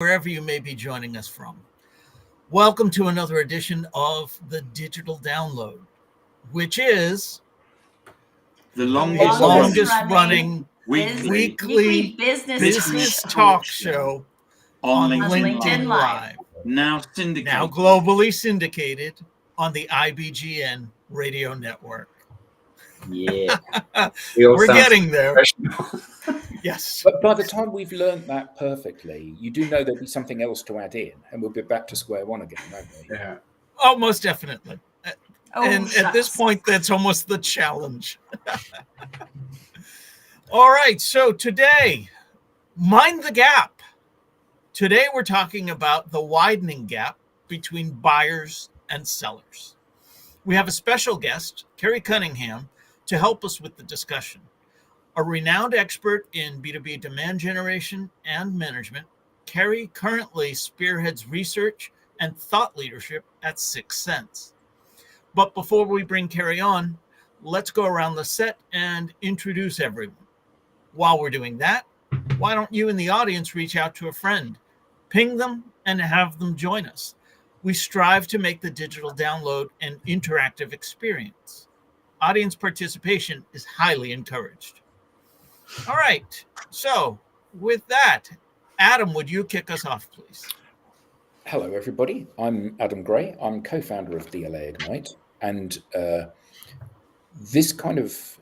wherever you may be joining us from. Welcome to another edition of the Digital Download, which is the longest running weekly business talk show on LinkedIn Live. Now syndicated. Now globally syndicated on the IBGN radio network. Yeah. We're getting there. Yes. But by the time we've learned that perfectly, you do know there'll be something else to add in, and we'll be back to square one again, won't we? Yeah. Oh, most definitely. And at this point, that's almost the challenge. All right. So today, mind the gap. Today, we're talking about the widening gap between buyers and sellers. We have a special guest, Kerry Cunningham, to help us with the discussion. A renowned expert in B2B demand generation and management, Kerry currently spearheads research and thought leadership at 6 Sense. But before we bring Kerry on, let's go around the set and introduce everyone. While we're doing that, why don't you in the audience reach out to a friend, ping them, and have them join us? We strive to make the digital download an interactive experience. Audience participation is highly encouraged. All right. So with that, Adam, would you kick us off, please? Hello, everybody. I'm Adam Gray. I'm co-founder of DLA Ignite. And this kind of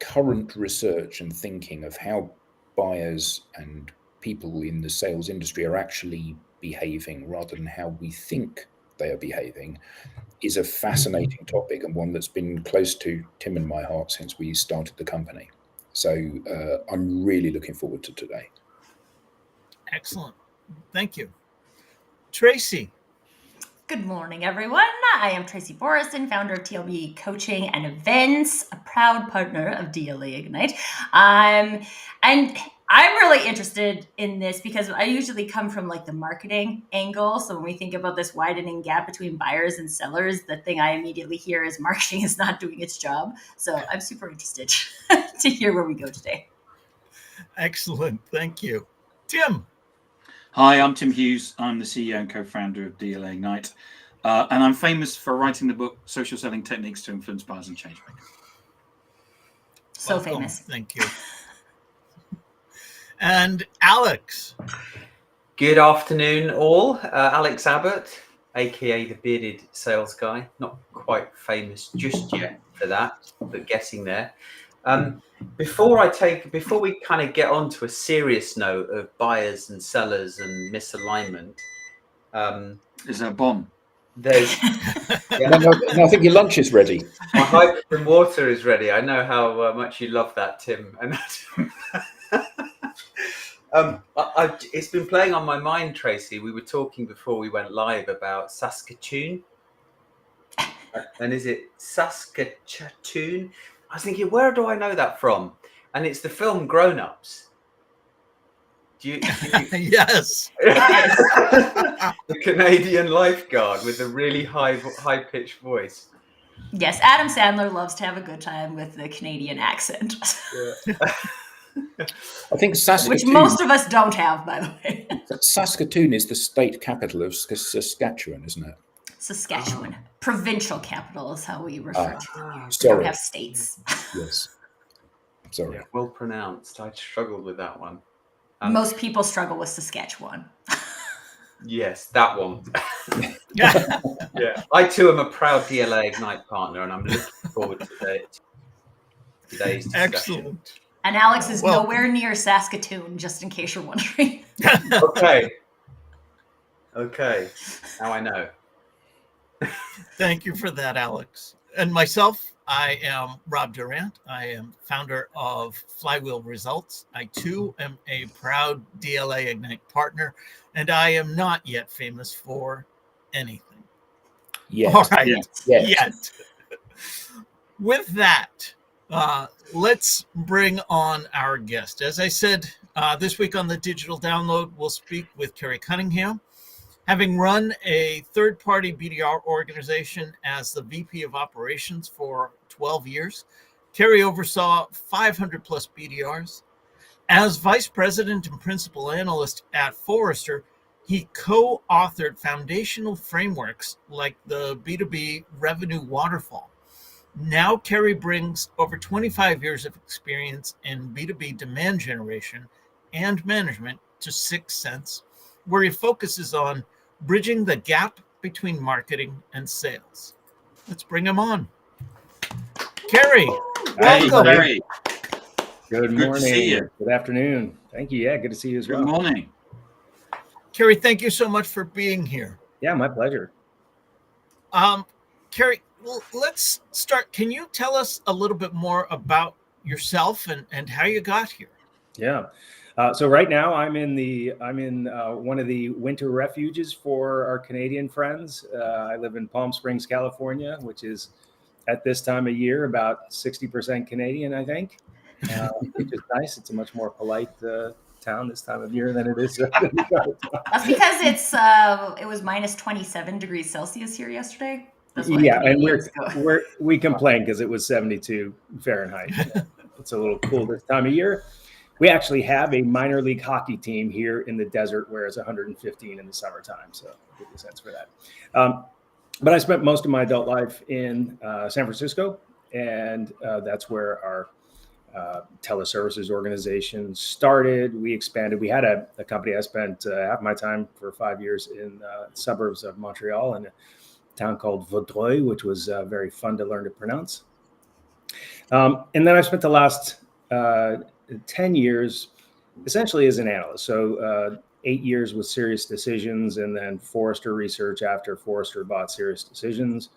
current research and thinking of how buyers and people in the sales industry are actually behaving rather than how we think they are behaving is a fascinating topic, and one that's been close to Tim and my heart since we started the company. So I'm really looking forward to today. Excellent. Thank you. Tracy. Good morning, everyone. I am Tracy Borison, founder of TLB Coaching and Events, a proud partner of DLA Ignite. And I'm really interested in this because I usually come from like the marketing angle. So when we think about this widening gap between buyers and sellers, the thing I immediately hear is marketing is not doing its job. So I'm super interested to hear where we go today. Excellent. Thank you. Tim. Hi, I'm Tim Hughes. I'm the CEO and co-founder of DLA Ignite. And I'm famous for writing the book, Social Selling Techniques to Influence Buyers and Changemakers. So Welcome. Famous. Thank you. And Alex. Good afternoon, all. Alex Abbott, aka the bearded sales guy. Not quite famous just yet for that, but getting there. Before we kind of get on to a serious note of buyers and sellers and misalignment, Is that a bomb? there's No, I think your lunch is ready. my hydrogen water is ready. I know how much you love that, Tim. And it's been playing on my mind, Tracy. We were talking before we went live about Saskatoon. And is it Saskatoon? I was thinking, where do I know that from? And it's the film Grown Ups. Do you Yes. The Canadian lifeguard with a really high-pitched voice. Yes, Adam Sandler loves to have a good time with the Canadian accent. Yeah. I think Saskatoon, Which most of us don't have, by the way. Saskatoon is the state capital of Saskatchewan, isn't it? Saskatchewan. Provincial capital is how we refer to it. We don't Sorry. have states. Yes. Sorry. Yeah, well pronounced. I struggled with that one. Most people struggle with Saskatchewan. Yes, that one. Yeah, I too am a proud DLA Ignite partner, and I'm looking forward to today's discussion. Excellent. And Alex is nowhere near Saskatoon, just in case you're wondering. Okay. Now I know. Thank you for that, Alex. And myself, I am Rob Durant. I am founder of Flywheel Results. I too am a proud DLA Ignite partner, and I am not yet famous for anything. Yes. All right. Yes. Yet. With that, let's bring on our guest. As I said, this week on the Digital Download, we'll speak with Kerry Cunningham. Having run a third-party BDR organization as the VP of Operations for 12 years, Kerry oversaw 500 plus BDRs, As vice president and principal analyst at Forrester, he co-authored foundational frameworks like the B2B revenue waterfall. Now Kerry brings over 25 years of experience in B2B demand generation and management to 6 Sense, where he focuses on bridging the gap between marketing and sales. Let's bring him on. Kerry, Hey, welcome. Kerry. Good Good morning. to see you. Good afternoon. Thank you. Yeah, good to see you as Good well. morning. Kerry, thank you so much for being here. Yeah, my pleasure. Kerry, well, let's start. Can you tell us a little bit more about yourself and how you got here? Yeah. So right now I'm in one of the winter refuges for our Canadian friends. I live in Palm Springs, California, which is at this time of year about 60% Canadian, I think, which is nice. It's a much more polite town this time of year than it is. That's because it was minus 27 degrees Celsius here yesterday. That's why Yeah, and Canadians go. we complain because it was 72 Fahrenheit. It's a little cool this time of year. We actually have a minor league hockey team here in the desert where it's 115 in the summertime. So give you a sense for that. But I spent most of my adult life in San Francisco, and that's where our teleservices organization started. We expanded. We had a company. I spent half my time for 5 years in suburbs of Montreal in a town called Vaudreuil, which was very fun to learn to pronounce. And then I spent the last 10 years essentially as an analyst. So 8 years with Serious Decisions, and then Forrester Research after Forrester bought Serious Decisions.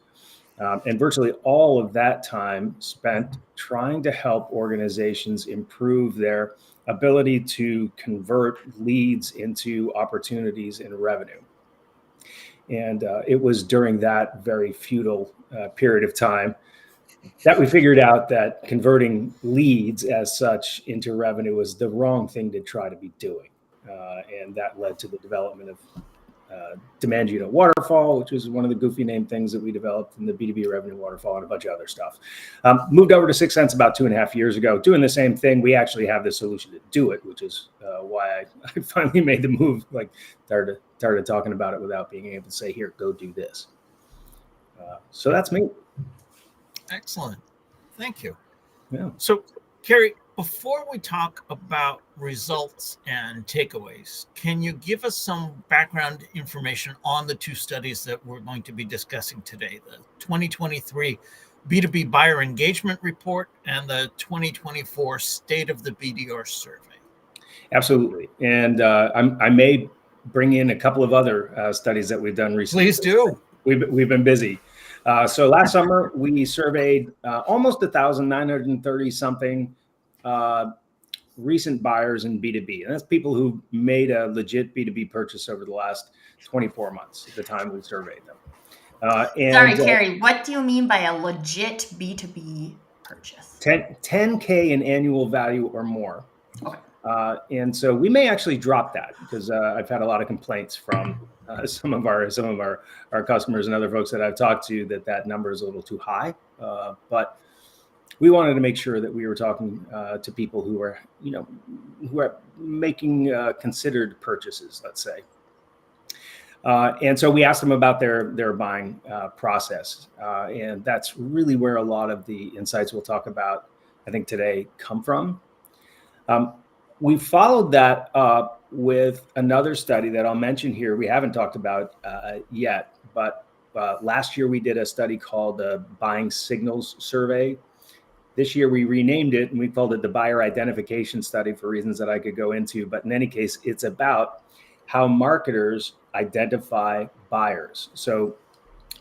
And virtually all of that time spent trying to help organizations improve their ability to convert leads into opportunities in revenue. And it was during that very futile period of time that we figured out that converting leads as such into revenue was the wrong thing to try to be doing. And that led to the development of Demand Unit Waterfall, which was one of the goofy name things that we developed, in the B2B Revenue Waterfall, and a bunch of other stuff. Moved over to 6 Sense about 2.5 years ago, doing the same thing. We actually have the solution to do it, which is why I finally made the move, like started talking about it without being able to say, here, go do this. So that's me. Excellent. Thank you. Yeah. So, Kerry, before we talk about results and takeaways, can you give us some background information on the two studies that we're going to be discussing today, the 2023 B2B Buyer Engagement Report and the 2024 State of the BDR Survey? Absolutely. And I may bring in a couple of other studies that we've done recently. Please do. We've been busy. So last summer, we surveyed almost 1,930 something recent buyers in B2B. And that's people who made a legit B2B purchase over the last 24 months at the time we surveyed them. Sorry, Kerry, what do you mean by a legit B2B purchase? 10K in annual value or more. Okay. And so we may actually drop that because I've had a lot of complaints from some of our customers and other folks that I've talked to that number is a little too high. But we wanted to make sure that we were talking to people who are making considered purchases, let's say. And so we asked them about their buying process. And that's really where a lot of the insights we'll talk about, I think, today come from. We followed that up with another study that I'll mention here. We haven't talked about yet, but last year we did a study called the Buying Signals Survey. This year we renamed it and we called it the Buyer Identification Study for reasons that I could go into. But in any case, it's about how marketers identify buyers. So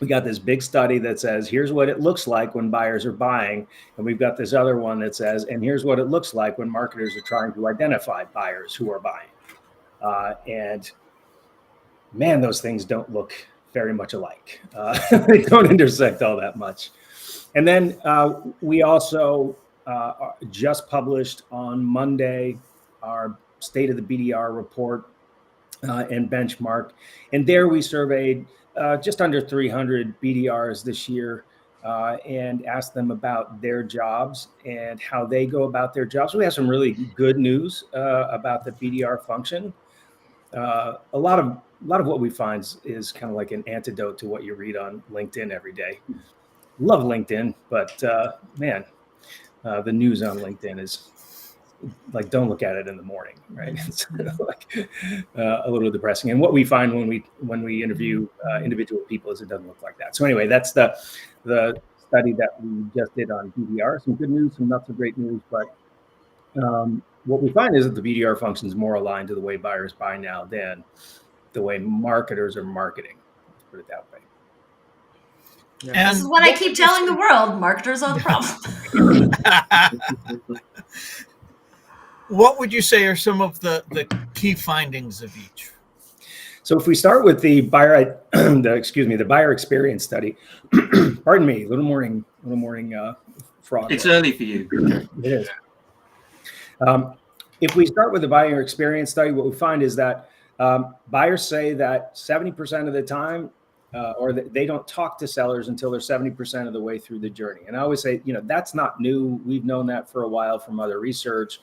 we got this big study that says, here's what it looks like when buyers are buying. And we've got this other one that says, and here's what it looks like when marketers are trying to identify buyers who are buying. And man, those things don't look very much alike. They don't intersect all that much. And then we also just published on Monday our State of the BDR report and benchmark. And there we surveyed just under 300 BDRs this year and ask them about their jobs and how they go about their jobs. We have some really good news about the BDR function. A lot of what we find is kind of like an antidote to what you read on LinkedIn every day. Love LinkedIn, but man, the news on LinkedIn is like, don't look at it in the morning, right? It's like a little depressing. And what we find when we interview individual people is it doesn't look like that. So anyway, that's the study that we just did on BDR. Some good news, some not so great news, but what we find is that the BDR function is more aligned to the way buyers buy now than the way marketers are marketing. Let's put it that way. This And is what I keep telling the world. Marketers are the problem. what would you say are some of the key findings of each? So if we start with the buyer, the buyer experience study, pardon me, little morning frog. It's early for you. It is. If we start with the buyer experience study, what we find is that buyers say that 70% of the time, or that they don't talk to sellers until they're 70% of the way through the journey. And I always say, that's not new. We've known that for a while from other research.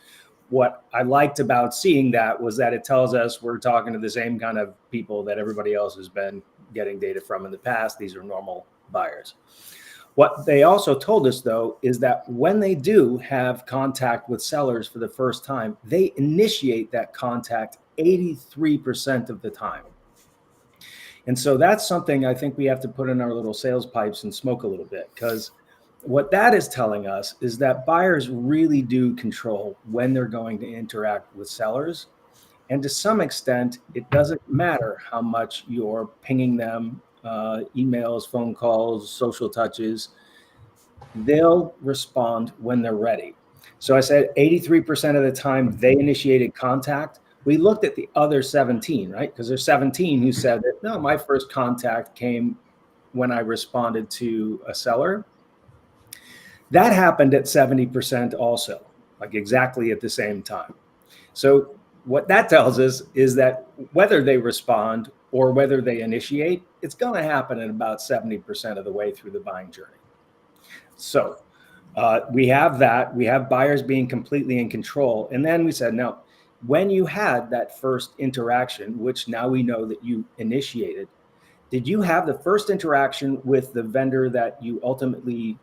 What I liked about seeing that was that it tells us we're talking to the same kind of people that everybody else has been getting data from in the past. These are normal buyers. What they also told us, though, is that when they do have contact with sellers for the first time, they initiate that contact 83% of the time. And so that's something I think we have to put in our little sales pipes and smoke a little bit, because what that is telling us is that buyers really do control when they're going to interact with sellers. And to some extent, it doesn't matter how much you're pinging them, emails, phone calls, social touches. They'll respond when they're ready. So I said 83% of the time they initiated contact. We looked at the other 17, right? Because there's 17 who said that, no, my first contact came when I responded to a seller. That happened at 70% also, like exactly at the same time. So what that tells us is that whether they respond or whether they initiate, it's going to happen at about 70% of the way through the buying journey. So we have that. We have buyers being completely in control. And then we said, no, when you had that first interaction, which now we know that you initiated, did you have the first interaction with the vendor that you ultimately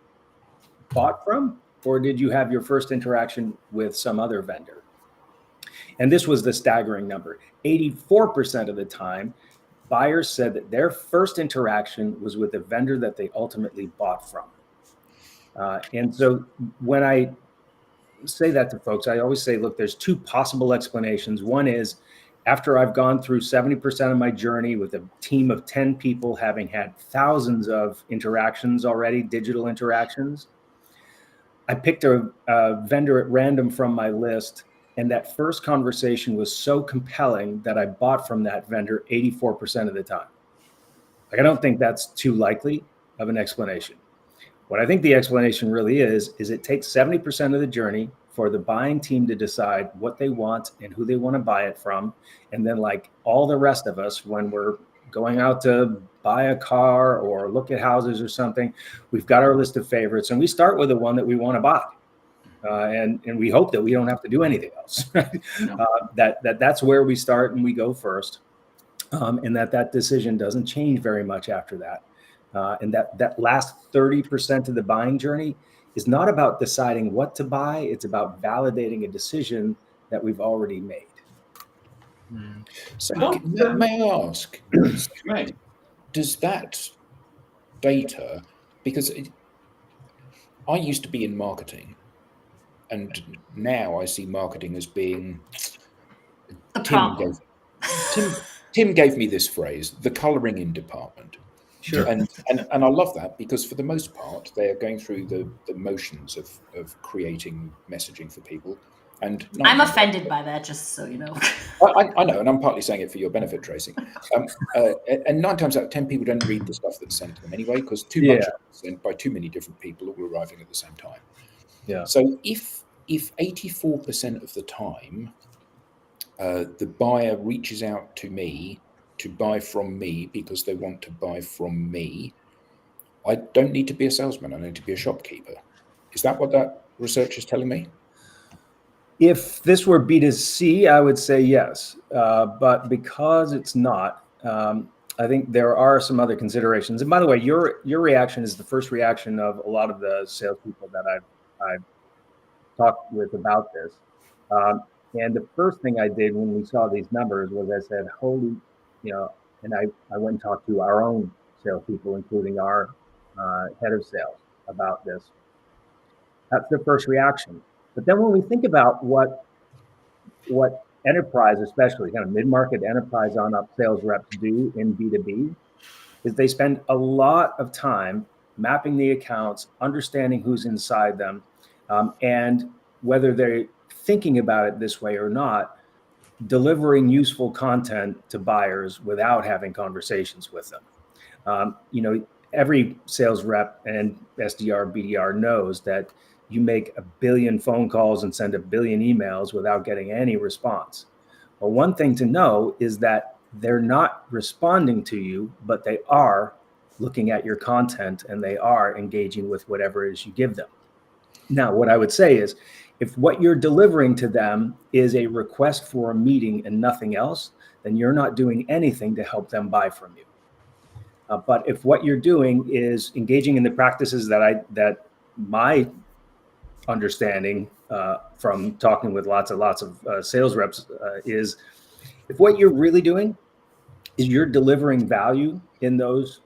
bought from, or did you have your first interaction with some other vendor? And this was the staggering number. 84% of the time, buyers said that their first interaction was with the vendor that they ultimately bought from. And so when I say that to folks, I always say, look, there's two possible explanations. One is, after I've gone through 70% of my journey with a team of 10 people, having had thousands of interactions already, digital interactions, I picked a vendor at random from my list, and that first conversation was so compelling that I bought from that vendor 84% of the time. Like, I don't think that's too likely of an explanation. What I think the explanation really is it takes 70% of the journey for the buying team to decide what they want and who they want to buy it from. And then, like all the rest of us, when we're going out to buy a car or look at houses or something, we've got our list of favorites, and we start with the one that we want to buy. And we hope that we don't have to do anything else. No. That's where we start and we go first. And that decision doesn't change very much after that. And that last 30% of the buying journey is not about deciding what to buy. It's about validating a decision that we've already made. So may I ask, does that data, because I used to be in marketing, and now I see marketing as being The problem. Tim gave me this phrase, the colouring in department. Sure. And I love that, because for the most part, they are going through the motions of creating messaging for people. And I'm offended by that, just so you know. I know, and I'm partly saying it for your benefit, Tracy. And 9 times out of 10, people don't read the stuff that's sent to them anyway, because too much is sent by too many different people all arriving at the same time. Yeah. So if 84% of the time the buyer reaches out to me to buy from me because they want to buy from me, I don't need to be a salesman, I need to be a shopkeeper. Is that what that research is telling me? If this were B2C, I would say yes. But because it's not, I think there are some other considerations. And by the way, your reaction is the first reaction of a lot of the salespeople that I've talked with about this. And the first thing I did when we saw these numbers was I said, holy, and I went and talked to our own salespeople, including our head of sales, about this. That's the first reaction. But then when we think about what enterprise, especially kind of mid-market enterprise on-up sales reps do in B2B, is they spend a lot of time mapping the accounts, understanding who's inside them, and whether they're thinking about it this way or not, delivering useful content to buyers without having conversations with them. Every sales rep and SDR, BDR knows that you make 1 billion phone calls and send 1 billion emails without getting any response. Well, one thing to know is that they're not responding to you, but they are looking at your content and they are engaging with whatever it is you give them. Now, what I would say is, if what you're delivering to them is a request for a meeting and nothing else, then you're not doing anything to help them buy from you. But if what you're doing is engaging in the practices that my understanding from talking with lots of sales reps is, if what you're really doing is you're delivering value in those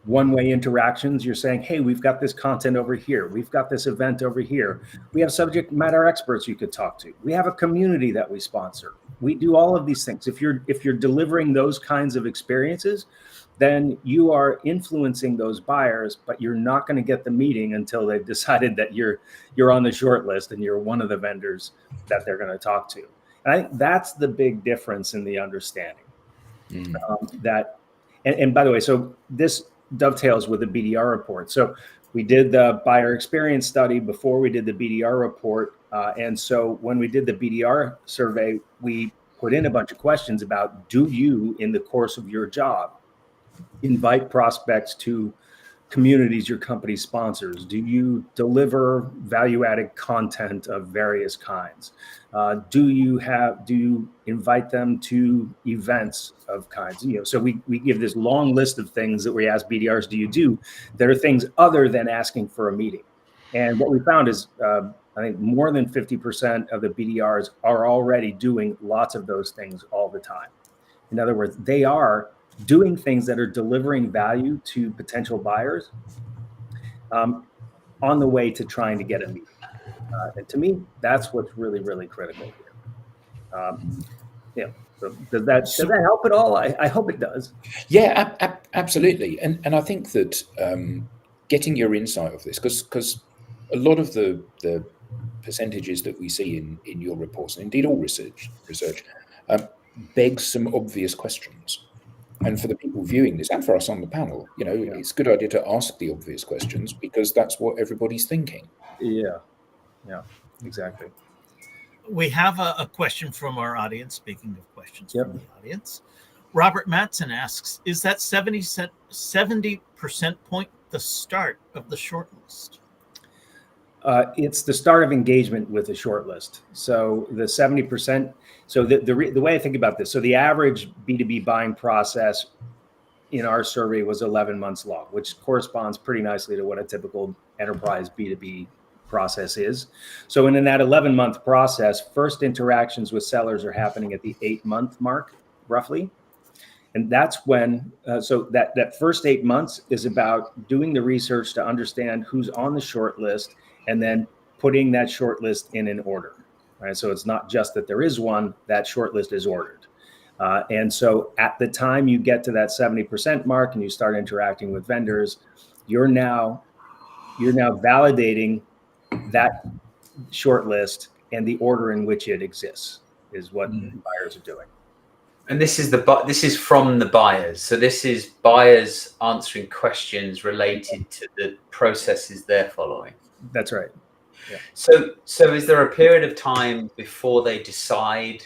one-way interactions, you're saying, hey, we've got this content over here, we've got this event over here, we have subject matter experts you could talk to, we have a community that we sponsor, we do all of these things. If you're delivering those kinds of experiences, then you are influencing those buyers, but you're not going to get the meeting until they've decided that you're on the short list and you're one of the vendors that they're going to talk to. And I think that's the big difference in the understanding. And by the way, so this dovetails with the BDR report. So we did the buyer experience study before we did the BDR report. And so when we did the BDR survey, we put in a bunch of questions about, do you, in the course of your job, invite prospects to communities your company sponsors? Do you deliver value-added content of various kinds? Do you invite them to events of kinds? So we give this long list of things that we ask BDRs, do you do? There are things other than asking for a meeting. And what we found is, I think more than 50% of the BDRs are already doing lots of those things all the time. In other words, they are doing things that are delivering value to potential buyers on the way to trying to get a meeting. And to me, that's what's really, really critical here. So does that help at all? I hope it does. Yeah, absolutely. And I think that getting your insight of this, because a lot of the percentages that we see in your reports, and indeed all research begs some obvious questions. And for the people viewing this, and for us on the panel, it's a good idea to ask the obvious questions, because that's what everybody's thinking. Yeah, exactly. We have a question from our audience. Speaking of questions from the audience, Robert Matson asks, is that 70% point the start of the shortlist? It's the start of engagement with a shortlist. So the 70%. So the way I think about this, so the average B2B buying process in our survey was 11 months long, which corresponds pretty nicely to what a typical enterprise B2B process is. So in that 11-month process, first interactions with sellers are happening at the 8-month mark, roughly. And that's when, so that first 8 months is about doing the research to understand who's on the short list and then putting that short list in an order, right? So it's not just that there is one, that short list is ordered. And so at the time you get to that 70% mark and you start interacting with vendors, you're now validating that short list and the order in which it exists is what buyers are doing. And this is from the buyers. So this is buyers answering questions related to the processes they're following. That's right. Yeah. So is there a period of time before they decide,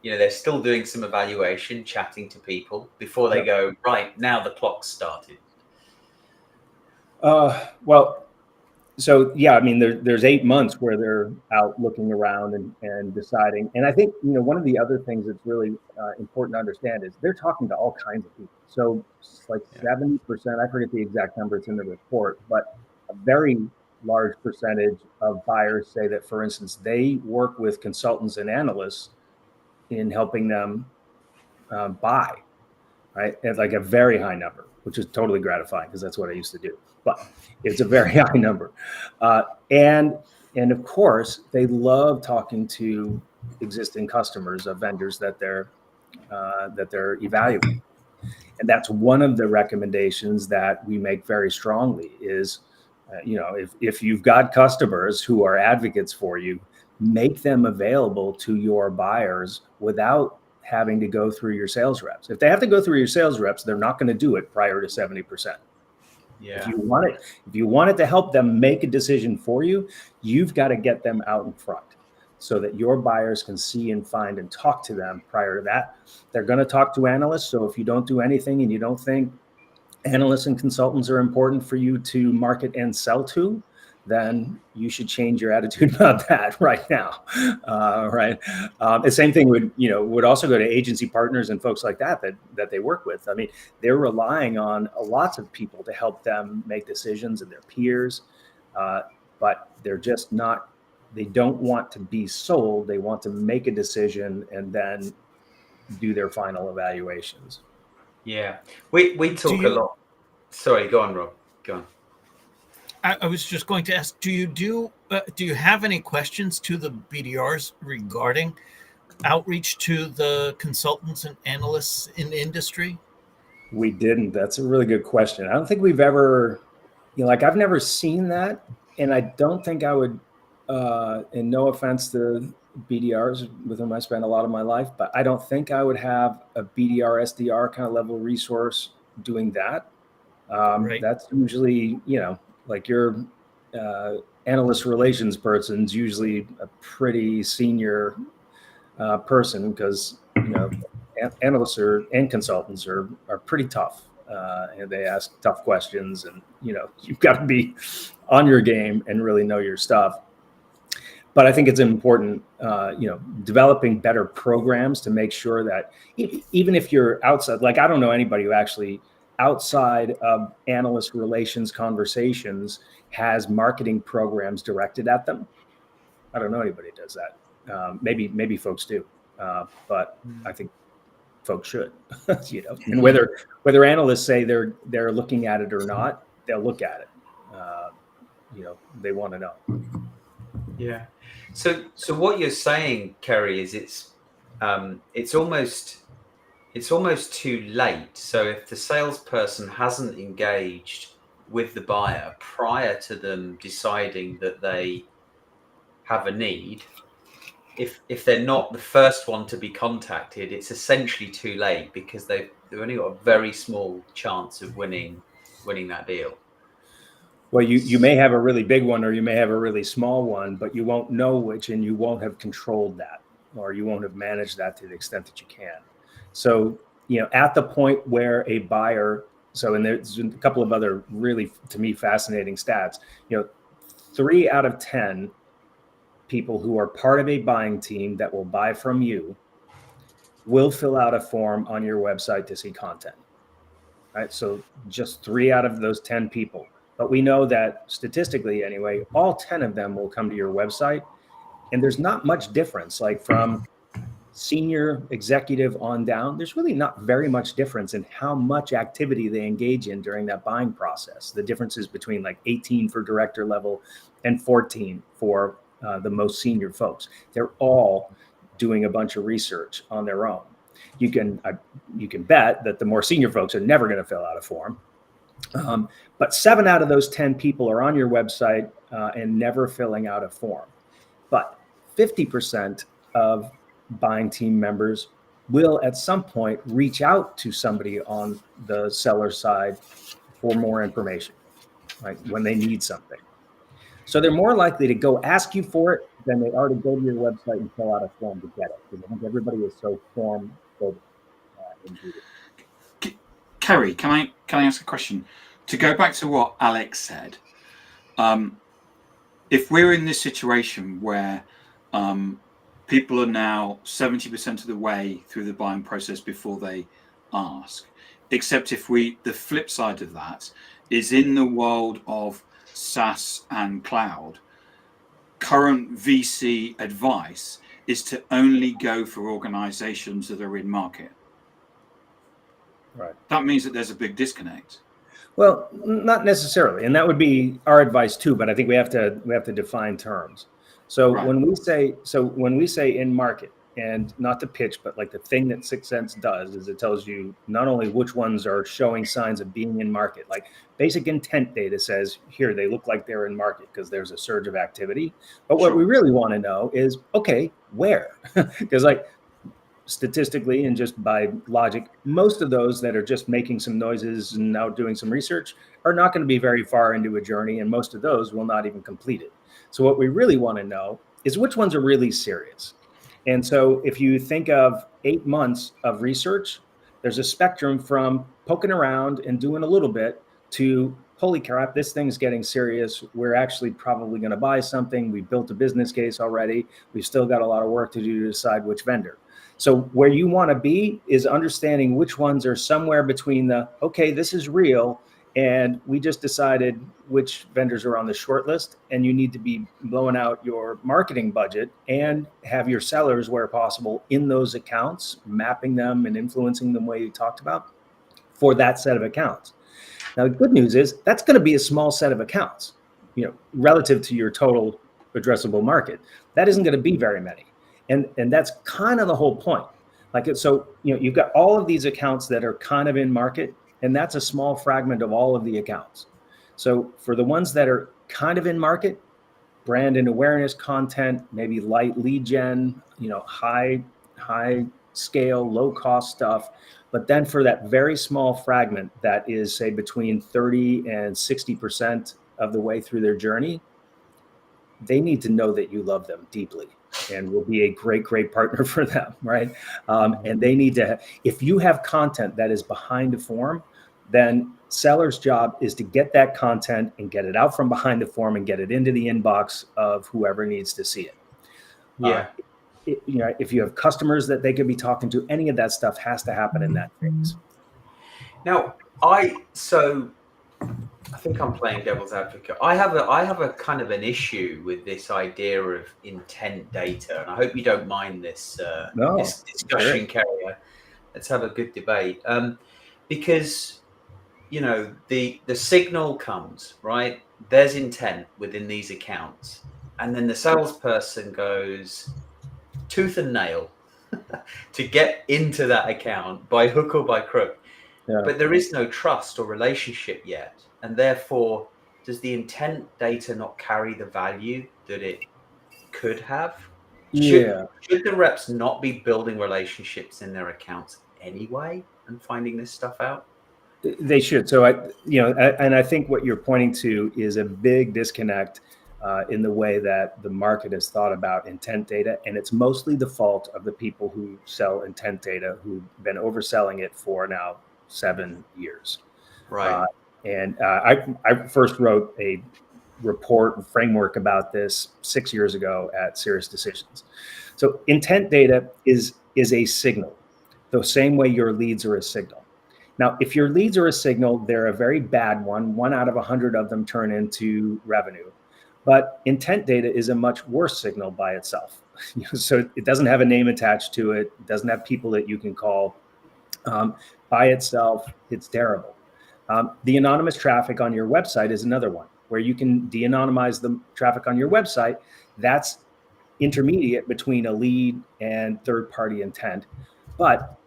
they're still doing some evaluation, chatting to people before they go, right, now the clock's started? Well, so yeah, I mean, there's 8 months where they're out looking around and deciding. And I think, one of the other things that's really important to understand is they're talking to all kinds of people. So it's like 70%, I forget the exact number, it's in the report, but a very large percentage of buyers say that, for instance, they work with consultants and analysts in helping them buy, right? At like a very high number, which is totally gratifying because that's what I used to do. But it's a very high number, and of course they love talking to existing customers of vendors that they're evaluating, and that's one of the recommendations that we make very strongly is, if you've got customers who are advocates for you, make them available to your buyers without having to go through your sales reps. If they have to go through your sales reps, they're not going to do it prior to 70%. Yeah. If you want it to help them make a decision for you, you've got to get them out in front so that your buyers can see and find and talk to them prior to that. They're going to talk to analysts. So if you don't do anything and you don't think analysts and consultants are important for you to market and sell to, then you should change your attitude about that right now. Right. The same thing would also go to agency partners and folks like that they work with. I mean, they're relying on lots of people to help them make decisions and their peers, but they're just not. They don't want to be sold. They want to make a decision and then do their final evaluations. Yeah, we talk a lot. Sorry, go on, Rob. Go on. I was just going to ask: do you have any questions to the BDRs regarding outreach to the consultants and analysts in the industry? We didn't. That's a really good question. I don't think we've ever, I've never seen that, and I don't think I would. And no offense to BDRs with whom I spent a lot of my life, but I don't think I would have a BDR SDR kind of level resource doing that. Right. That's usually, like your analyst relations person's usually a pretty senior person because, analysts and consultants are pretty tough. And they ask tough questions and, you've got to be on your game and really know your stuff. But I think it's important, developing better programs to make sure that even if you're outside, like I don't know anybody who actually outside of analyst relations conversations has marketing programs directed at them. I don't know anybody who does that. Maybe folks do, but I think folks should, and whether analysts say they're looking at it or not, they'll look at it. They want to know. Yeah. So what you're saying, Kerry, is it's almost too late. So if the salesperson hasn't engaged with the buyer prior to them deciding that they have a need, if they're not the first one to be contacted, it's essentially too late because they've only got a very small chance of winning that deal. Well, you may have a really big one or you may have a really small one, but you won't know which, and you won't have controlled that, or you won't have managed that to the extent that you can. So, at the point where a buyer, and there's a couple of other really, to me, fascinating stats, 3 out of 10 people who are part of a buying team that will buy from you will fill out a form on your website to see content. Right? So just 3 out of those 10 people. But we know that statistically anyway, all 10 of them will come to your website, and there's not much difference. Like from senior executive on down, there's really not very much difference in how much activity they engage in during that buying process. The difference is between like 18 for director level and 14 for the most senior folks. They're all doing a bunch of research on their own. You can bet that the more senior folks are never going to fill out a form. But 7 out of those 10 people are on your website and never filling out a form. But 50% of buying team members will at some point reach out to somebody on the seller side for more information, right, when they need something. So they're more likely to go ask you for it than they are to go to your website and fill out a form to get it, because I think everybody is so form-phobic. Kerry, can I ask a question? to go back to what Alex said, if we're in this situation where people are now 70% of the way through the buying process before they ask, except if the flip side of that is in the world of SaaS and cloud, current VC advice is to only go for organizations that are in market. Right. That means that there's a big disconnect. Well, not necessarily, and that would be our advice too. But I think we have to define terms. So Right. when we say in market, and not to pitch, but like the thing that Sixth Sense does is it tells you not only which ones are showing signs of being in market, like basic intent data says here they look like they're in market because there's a surge of activity. But what Sure. we really want to know is, okay, where? Because like statistically and just by logic, most of those that are just making some noises and now doing some research are not going to be very far into a journey, and most of those will not even complete it. So what we really want to know is which ones are really serious. And so if you think of 8 months of research, there's a spectrum from poking around and doing a little bit to, holy crap, this thing's getting serious. We're actually probably going to buy something. We built a business case already. We've still got a lot of work to do to decide which vendor. So where you want to be is understanding which ones are somewhere between the, okay, this is real, and we just decided which vendors are on the short list, and you need to be blowing out your marketing budget and have your sellers, where possible, in those accounts, mapping them and influencing them the way you talked about for that set of accounts. Now, the good news is that's going to be a small set of accounts, relative to your total addressable market. That isn't going to be very many. And that's kind of the whole point. You've got all of these accounts that are kind of in market, and that's a small fragment of all of the accounts. So for the ones that are kind of in market, brand and awareness content, maybe light lead gen, high scale, low cost stuff. But then for that very small fragment that is, say, between 30 and 60% of the way through their journey, they need to know that you love them deeply and will be a great, great partner for them, right? And they need to, if you have content that is behind the form, then seller's job is to get that content and get it out from behind the form and get it into the inbox of whoever needs to see it. Yeah. If you have customers that they could be talking to, any of that stuff has to happen in that phase. Now, I think I'm playing devil's advocate. I have a kind of an issue with this idea of intent data, and I hope you don't mind this this discussion, Kerry. Let's have a good debate, because the signal comes, right. There's intent within these accounts, and then the salesperson goes tooth and nail to get into that account by hook or by crook. Yeah. But there is no trust or relationship yet. And therefore, does the intent data not carry the value that it could have? Should the reps not be building relationships in their accounts anyway and finding this stuff out? They should. So I think what you're pointing to is a big disconnect in the way that the market has thought about intent data. And it's mostly the fault of the people who sell intent data, who've been overselling it for now 7 years. Right. I first wrote a report and framework about this 6 years ago at Serious Decisions. So intent data is a signal, the same way your leads are a signal. Now, if your leads are a signal, they're a very bad one. 1 out of 100 of them turn into revenue. But intent data is a much worse signal by itself. So it doesn't have a name attached to it. It doesn't have people that you can call. By itself, it's terrible. The anonymous traffic on your website is another one where you can de-anonymize the traffic on your website. That's intermediate between a lead and third-party intent. But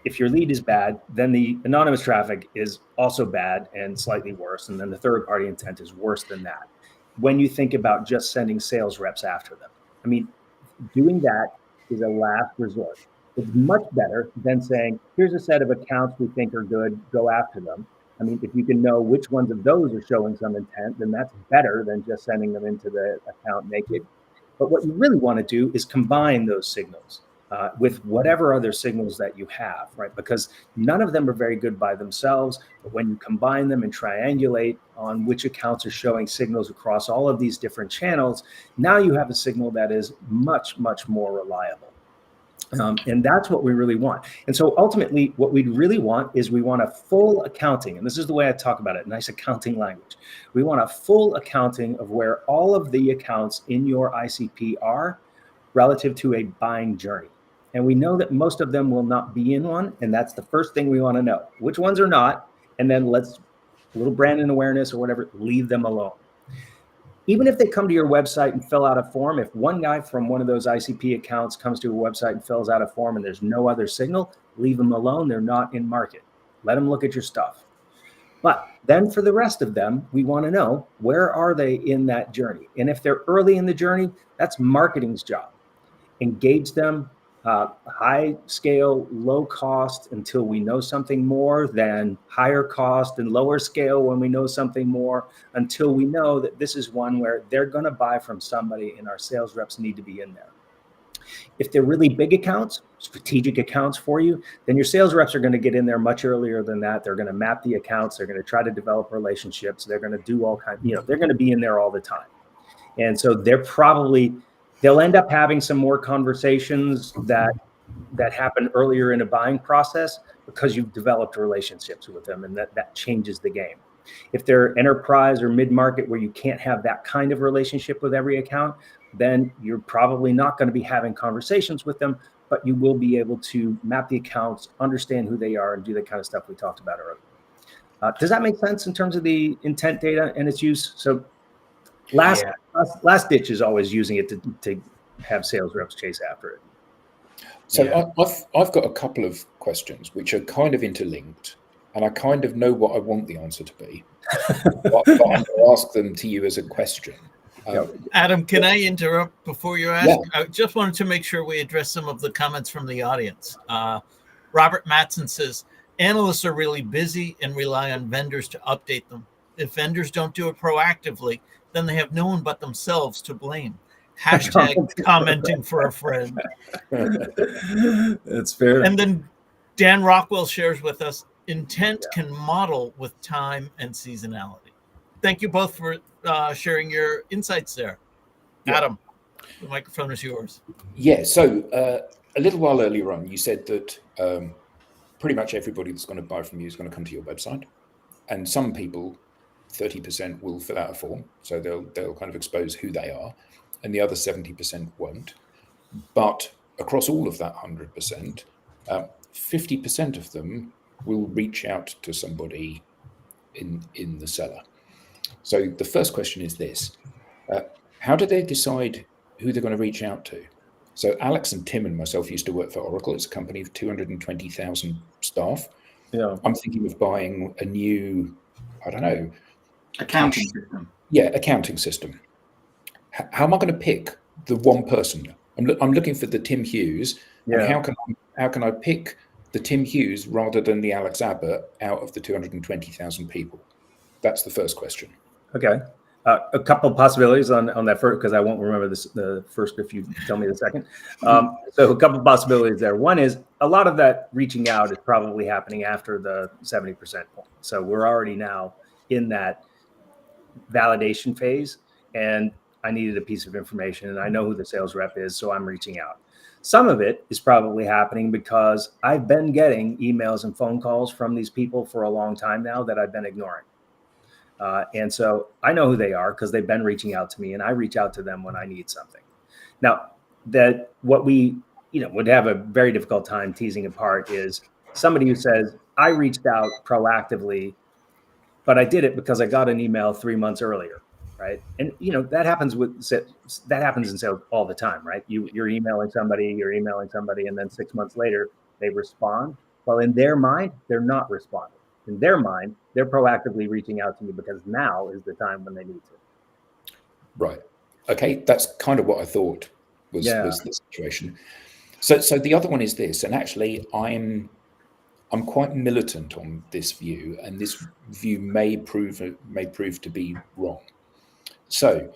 if your lead is bad, then the anonymous traffic is also bad and slightly worse. And then the third-party intent is worse than that. When you think about just sending sales reps after them, I mean, doing that is a last resort. It's much better than saying, here's a set of accounts we think are good, go after them. I mean, if you can know which ones of those are showing some intent, then that's better than just sending them into the account naked. But what you really want to do is combine those signals. with whatever other signals that you have, right? Because none of them are very good by themselves, but when you combine them and triangulate on which accounts are showing signals across all of these different channels, now you have a signal that is much, much more reliable. And that's what we really want. And so ultimately, what we really want is we want a full accounting. And this is the way I talk about it, nice accounting language. We want a full accounting of where all of the accounts in your ICP are relative to a buying journey. And we know that most of them will not be in one. And that's the first thing we want to know. Which ones are not? And then let's, a little brand and awareness or whatever, leave them alone. Even if they come to your website and fill out a form, if one guy from one of those ICP accounts comes to a website and fills out a form and there's no other signal, leave them alone. They're not in market. Let them look at your stuff. But then for the rest of them, we want to know, where are they in that journey? And if they're early in the journey, that's marketing's job. Engage them, high scale, low cost until we know something more, then higher cost and lower scale when we know something more, until we know that this is one where they're going to buy from somebody and our sales reps need to be in there. If they're really big accounts, strategic accounts for you, then your sales reps are going to get in there much earlier than that. They're going to map the accounts. They're going to try to develop relationships. They're going to do all kinds, they're going to be in there all the time. And so they'll end up having some more conversations that happen earlier in a buying process because you've developed relationships with them, and that changes the game. If they're enterprise or mid-market where you can't have that kind of relationship with every account, then you're probably not going to be having conversations with them, but you will be able to map the accounts, understand who they are, and do the kind of stuff we talked about earlier. Does that make sense in terms of the intent data and its use? So last ditch is always using it to have sales reps chase after it. So I've got a couple of questions which are kind of interlinked, and I kind of know what I want the answer to be, but I'm going to ask them to you as a question. Adam, can I interrupt before you ask? Yeah. I just wanted to make sure we address some of the comments from the audience. Robert Matson says, analysts are really busy and rely on vendors to update them. If vendors don't do it proactively, then they have no one but themselves to blame. Hashtag commenting for a friend. That's fair. And then Dan Rockwell shares with us, intent can model with time and seasonality. Thank you both for sharing your insights there. Yeah. Adam, the microphone is yours. Yeah, so a little while earlier on, you said that pretty much everybody that's going to buy from you is going to come to your website. And some people, 30% will fill out a form, so they'll kind of expose who they are, and the other 70% won't. But across all of that 100%, 50% of them will reach out to somebody in the seller. So the first question is this: how do they decide who they're going to reach out to? So Alex and Tim and myself used to work for Oracle. It's a company of 220,000 staff. Yeah. I'm thinking of buying a new, I don't know, accounting system. Yeah, accounting system. How am I going to pick the one person? I'm looking for the Tim Hughes. Yeah. And how can I pick the Tim Hughes rather than the Alex Abbott out of the 220,000 people? That's the first question. Okay. A couple of possibilities on that first, because I won't remember the first if you tell me the second. So a couple of possibilities there. One is a lot of that reaching out is probably happening after the 70% point. So we're already now in that validation phase, and I needed a piece of information and I know who the sales rep is, so I'm reaching out. Some of it is probably happening because I've been getting emails and phone calls from these people for a long time now that I've been ignoring. And so I know who they are because they've been reaching out to me, and I reach out to them when I need something. Now, that what we would have a very difficult time teasing apart is somebody who says, I reached out proactively, but I did it because I got an email 3 months earlier, right? And that happens in sales all the time, right? You're emailing somebody, and then 6 months later they respond. Well, in their mind, they're not responding. In their mind, they're proactively reaching out to me because now is the time when they need to. Right. Okay, that's kind of what I thought was the situation. So the other one is this, and actually I'm quite militant on this view, and this view may prove to be wrong. So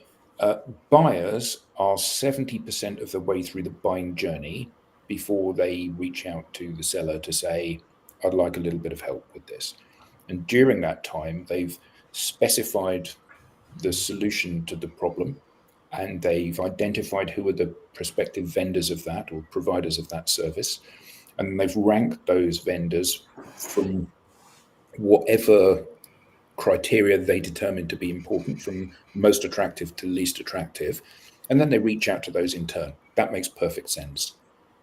buyers are 70% of the way through the buying journey before they reach out to the seller to say, I'd like a little bit of help with this. And during that time, they've specified the solution to the problem, and they've identified who are the prospective vendors of that or providers of that service. And they've ranked those vendors from whatever criteria they determine to be important, from most attractive to least attractive. And then they reach out to those in turn. That makes perfect sense.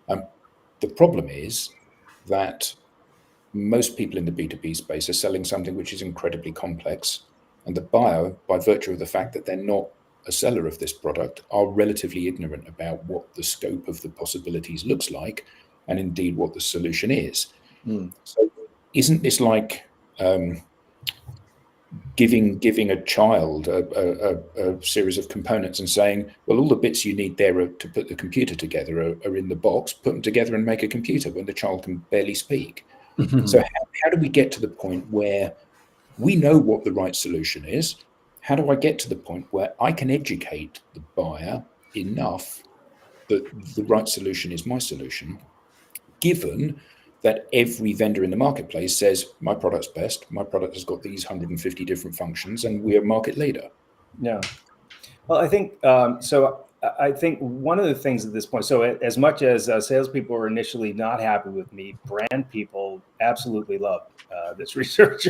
The problem is that most people in the B2B space are selling something which is incredibly complex. And the buyer, by virtue of the fact that they're not a seller of this product, are relatively ignorant about what the scope of the possibilities looks like, and indeed what the solution is. So isn't this like giving a child a series of components and saying, well, all the bits you need there to put the computer together are in the box, put them together and make a computer, when the child can barely speak? So how do we get to the point where we know what the right solution is? How do I get to the point where I can educate the buyer enough that the right solution is my solution, given that every vendor in the marketplace says, my product's best, my product has got these 150 different functions, and we're market leader? Yeah. Well, I think, so I think one of the things at this point, so as much as salespeople were initially not happy with me, brand people absolutely love this research.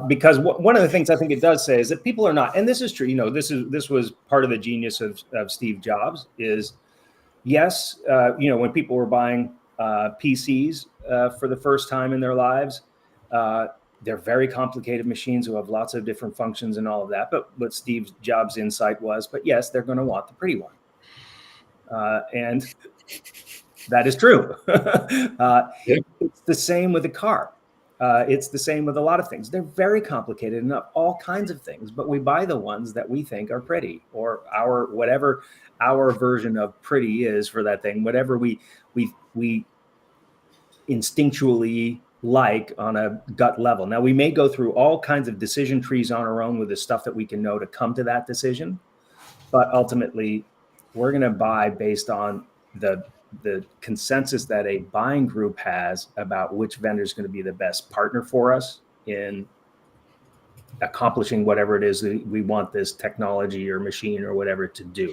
Because one of the things I think it does say is that people are not, and this is true, this was part of the genius of Steve Jobs is, yes, when people were buying PCs for the first time in their lives, they're very complicated machines who have lots of different functions and all of that. But what Steve Jobs' insight was, but yes, they're going to want the pretty one. And that is true. It's the same with a car. It's the same with a lot of things. They're very complicated and all kinds of things, but we buy the ones that we think are pretty, or whatever our version of pretty is for that thing, whatever we instinctually like on a gut level. Now, we may go through all kinds of decision trees on our own with the stuff that we can know to come to that decision, but ultimately we're going to buy based on the consensus that a buying group has about which vendor is going to be the best partner for us in accomplishing whatever it is that we want this technology or machine or whatever to do.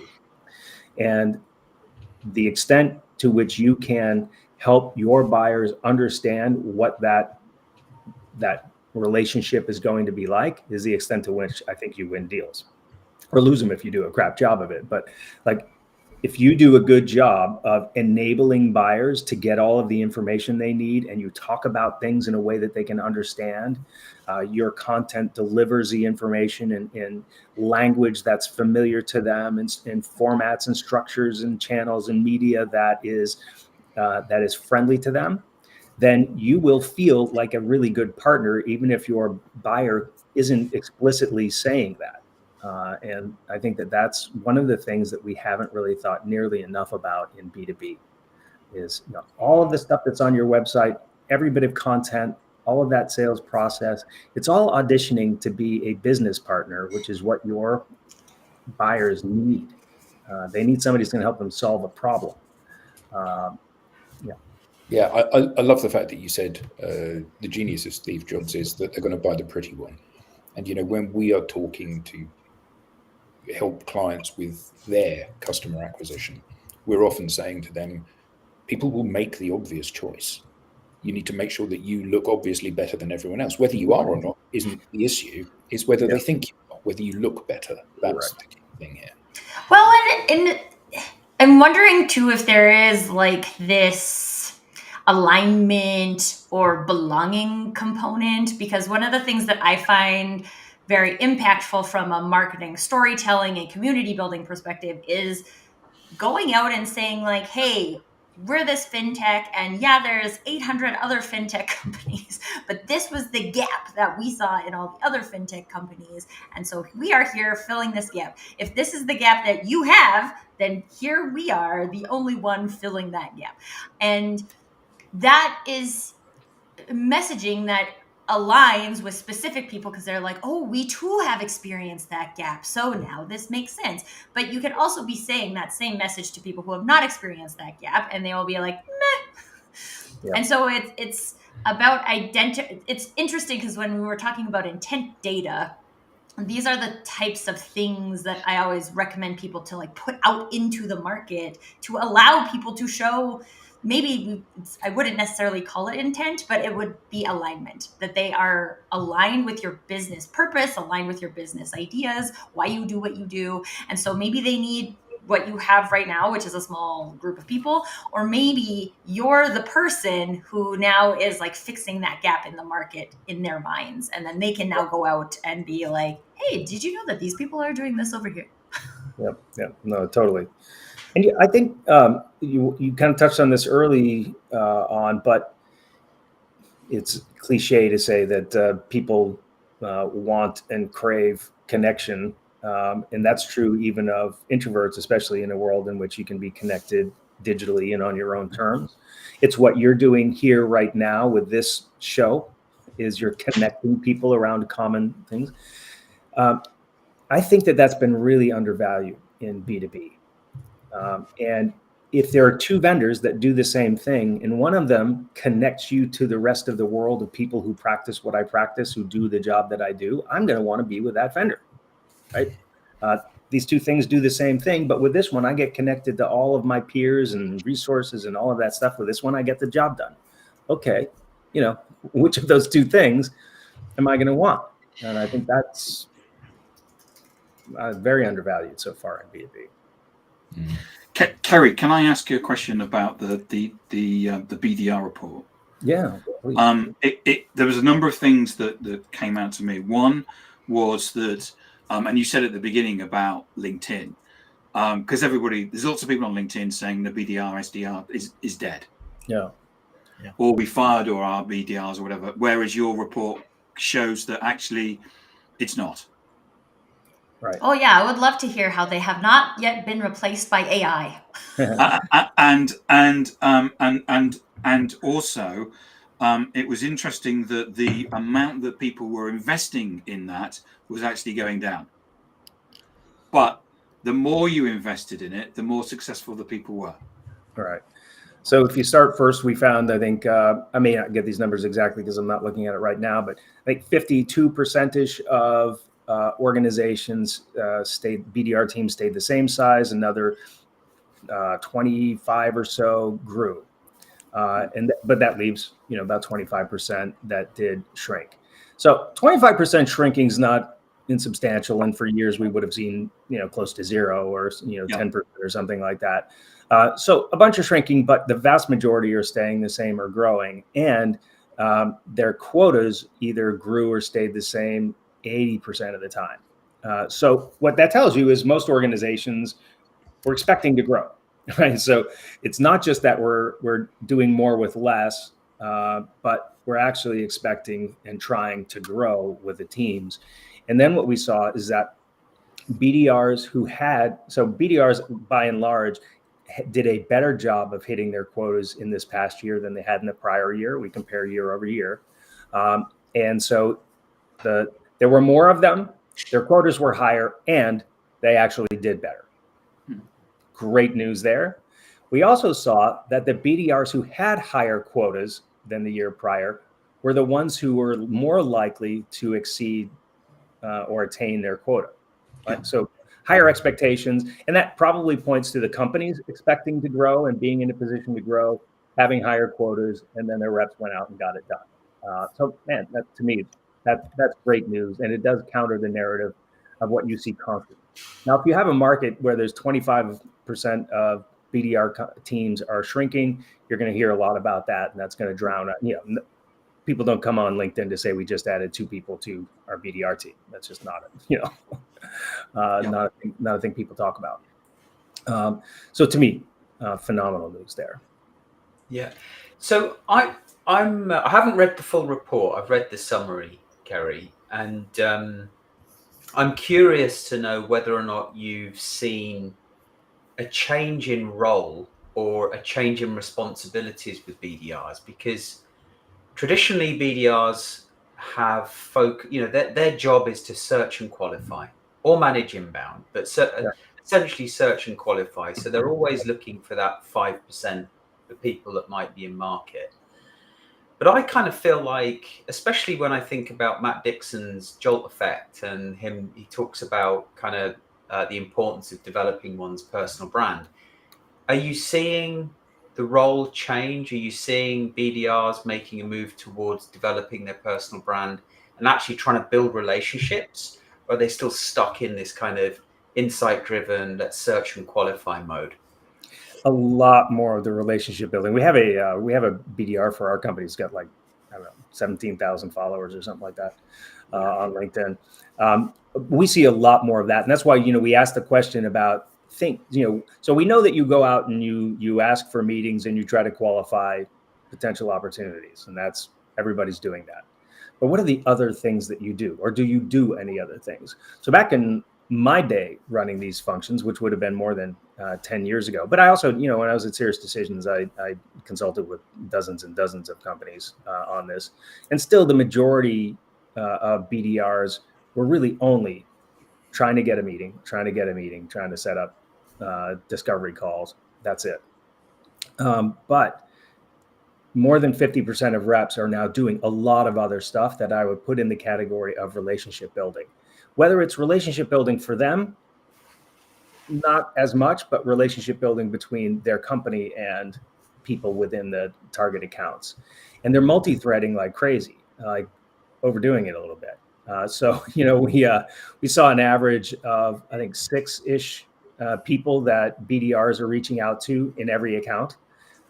And the extent to which you can help your buyers understand what that relationship is going to be like is the extent to which I think you win deals, or lose them if you do a crap job of it. But like, if you do a good job of enabling buyers to get all of the information they need, and you talk about things in a way that they can understand, your content delivers the information in language that's familiar to them, in formats and structures and channels and media that is friendly to them, then you will feel like a really good partner, even if your buyer isn't explicitly saying that. And I think that that's one of the things that we haven't really thought nearly enough about in B2B is all of the stuff that's on your website, every bit of content, all of that sales process, it's all auditioning to be a business partner, which is what your buyers need. They need somebody who's going to help them solve a problem. Yeah, I love the fact that you said the genius of Steve Jobs is that they're going to buy the pretty one. And, when we are talking to help clients with their customer acquisition, we're often saying to them, people will make the obvious choice. You need to make sure that you look obviously better than everyone else. Whether you are or not isn't the issue. It's whether they think you are, whether you look better. That's the key thing here. Well, and I'm wondering too if there is like this alignment or belonging component, because one of the things that I find very impactful from a marketing, storytelling, and community building perspective is going out and saying like, hey, we're this fintech, and yeah, there's 800 other fintech companies, but this was the gap that we saw in all the other fintech companies. And so we are here filling this gap. If this is the gap that you have, then here we are, the only one filling that gap. And that is messaging that aligns with specific people because they're like, oh, we too have experienced that gap, so now this makes sense. But you can also be saying that same message to people who have not experienced that gap, and they will be like, meh. Yeah. And so it's about it's interesting because when we were talking about intent data, these are the types of things that I always recommend people to like put out into the market to allow people to show. Maybe I wouldn't necessarily call it intent, but it would be alignment, that they are aligned with your business purpose, aligned with your business ideas, why you do what you do. And so maybe they need what you have right now, which is a small group of people, or maybe you're the person who now is like fixing that gap in the market in their minds. And then they can now go out and be like, hey, did you know that these people are doing this over here? Yep. No, totally. And I think you kind of touched on this early on, but it's cliche to say that people want and crave connection. And that's true even of introverts, especially in a world in which you can be connected digitally and on your own terms. It's what you're doing here right now with this show, is you're connecting people around common things. I think that that's been really undervalued in B2B. And if there are two vendors that do the same thing, and one of them connects you to the rest of the world of people who practice what I practice, who do the job that I do, I'm going to want to be with that vendor, right? These two things do the same thing, but with this one, I get connected to all of my peers and resources and all of that stuff. With this one, I get the job done. Okay, which of those two things am I going to want? And I think that's very undervalued so far in B2B. Mm. Kerry, can I ask you a question about the BDR report? Yeah. There was a number of things that came out to me. One was that, and you said at the beginning about LinkedIn, because there's lots of people on LinkedIn saying the BDR SDR is dead. Yeah. Or we fired or our BDRs or whatever. Whereas your report shows that actually it's not. Right. Oh yeah, I would love to hear how they have not yet been replaced by AI. And also, it was interesting that the amount that people were investing in that was actually going down. But the more you invested in it, the more successful the people were. All right. So if you start first, we found, I think, I may not get these numbers exactly because I'm not looking at it right now, but I think 52% of organizations BDR teams stayed the same size. Another 25 or so grew. But that leaves, about 25% that did shrink. So 25% shrinking is not insubstantial. And for years we would have seen, close to zero or, 10% or something like that. So a bunch of shrinking, but the vast majority are staying the same or growing. And their quotas either grew or stayed the same 80% of the time. So what that tells you is most organizations were expecting to grow. Right. So it's not just that we're doing more with less, but we're actually expecting and trying to grow with the teams. And then what we saw is that BDRs BDRs by and large did a better job of hitting their quotas in this past year than they had in the prior year. We compare year over year. And so there were more of them, their quotas were higher, and they actually did better. Great news there. We also saw that the BDRs who had higher quotas than the year prior were the ones who were more likely to exceed or attain their quota. Right? So higher expectations, and that probably points to the companies expecting to grow and being in a position to grow, having higher quotas, and then their reps went out and got it done. So, man, to me, that's great news, and it does counter the narrative of what you see constantly. Now, if you have a market where there's 25% of BDR teams are shrinking, you're going to hear a lot about that, and that's going to drown out. People don't come on LinkedIn to say we just added 2 people to our BDR team. That's just not not a thing people talk about. So to me, phenomenal news there. Yeah. So I haven't read the full report. I've read the summary, Kerry, and I'm curious to know whether or not you've seen a change in role or a change in responsibilities with BDRs, because traditionally BDRs have folk, their job is to search and qualify or manage inbound, but essentially search and qualify. So they're always looking for that 5% of people that might be in market. But I kind of feel like, especially when I think about Matt Dixon's Jolt effect and he talks about kind of the importance of developing one's personal brand. Are you seeing the role change? Are you seeing BDRs making a move towards developing their personal brand and actually trying to build relationships? Or are they still stuck in this kind of insight-driven, let's search and qualify mode? A lot more of the relationship building. We have a BDR for our company. It's got 17,000 followers or something like that on LinkedIn. We see a lot more of that, and that's why we asked the question about so we know that you go out and you ask for meetings and you try to qualify potential opportunities, and that's everybody's doing that. But what are the other things that you do, or do you do any other things? So back in my day running these functions, which would have been more than 10 years ago. But I also, when I was at Serious Decisions, I consulted with dozens and dozens of companies on this. And still the majority of BDRs were really only trying to get a meeting, trying to set up discovery calls. That's it. But more than 50% of reps are now doing a lot of other stuff that I would put in the category of relationship building. Whether it's relationship building for them, not as much, but relationship building between their company and people within the target accounts. And they're multi-threading like crazy, like overdoing it a little bit. So we saw an average of, I think, 6-ish people that BDRs are reaching out to in every account.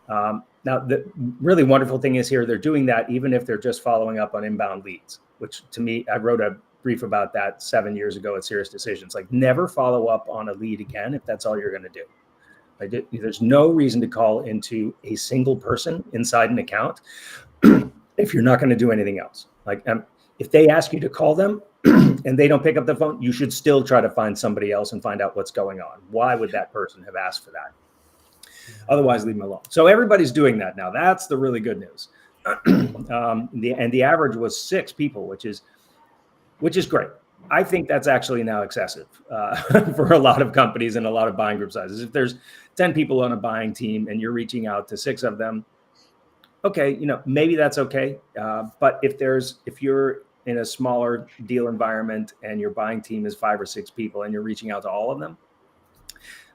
Now, the really wonderful thing is here, they're doing that even if they're just following up on inbound leads, which to me, I wrote a brief about that 7 years ago at Serious Decisions. Like, never follow up on a lead again if that's all you're going to do. There's no reason to call into a single person inside an account if you're not going to do anything else. If they ask you to call them and they don't pick up the phone, you should still try to find somebody else and find out what's going on. Why would that person have asked for that? Otherwise, leave them alone. So everybody's doing that now. That's the really good news. The average was 6 people, which is great. I think that's actually now excessive for a lot of companies and a lot of buying group sizes. If there's 10 people on a buying team and you're reaching out to 6 of them, okay, maybe that's okay. But if you're in a smaller deal environment and your buying team is 5 or 6 people and you're reaching out to all of them,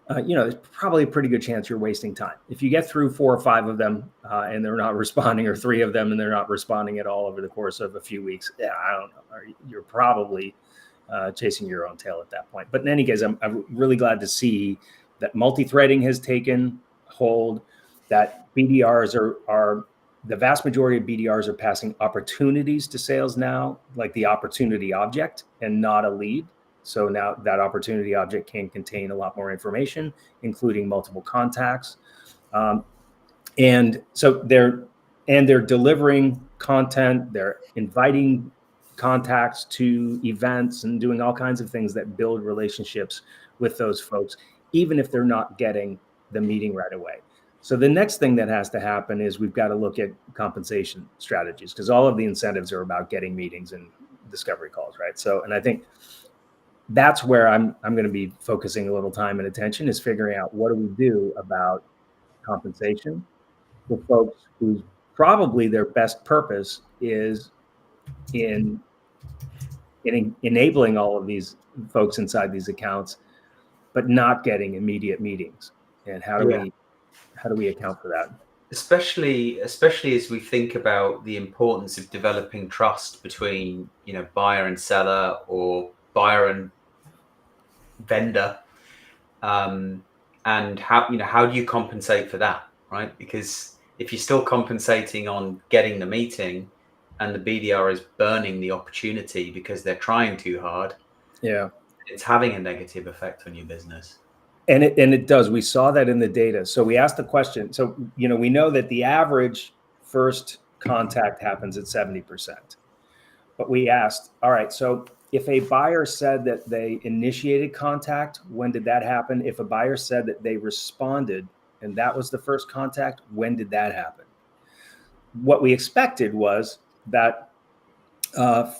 there's probably a pretty good chance you're wasting time. If you get through 4 or 5 of them and they're not responding, or 3 of them and they're not responding at all over the course of a few weeks, I don't know, you're probably chasing your own tail at that point. But in any case, I'm really glad to see that multi-threading has taken hold, that BDRs are the vast majority of BDRs are passing opportunities to sales now, like the opportunity object and not a lead. So now that opportunity object can contain a lot more information, including multiple contacts. And so they're delivering content, they're inviting contacts to events and doing all kinds of things that build relationships with those folks, even if they're not getting the meeting right away. So the next thing that has to happen is we've got to look at compensation strategies, because all of the incentives are about getting meetings and discovery calls, right? So, and I think that's where I'm going to be focusing a little time and attention, is figuring out what do we do about compensation for folks whose probably their best purpose is in enabling all of these folks inside these accounts, but not getting immediate meetings. And how do we account for that? Especially as we think about the importance of developing trust between, buyer and seller, or buyer and vendor, and how do you compensate for that, right? Because if you're still compensating on getting the meeting and the BDR is burning the opportunity because they're trying too hard, it's having a negative effect on your business. And it does. We saw that in the data. So we asked the question. So, we know that the average first contact happens at 70%. But we asked, all right, so if a buyer said that they initiated contact, when did that happen? If a buyer said that they responded and that was the first contact, when did that happen? What we expected was that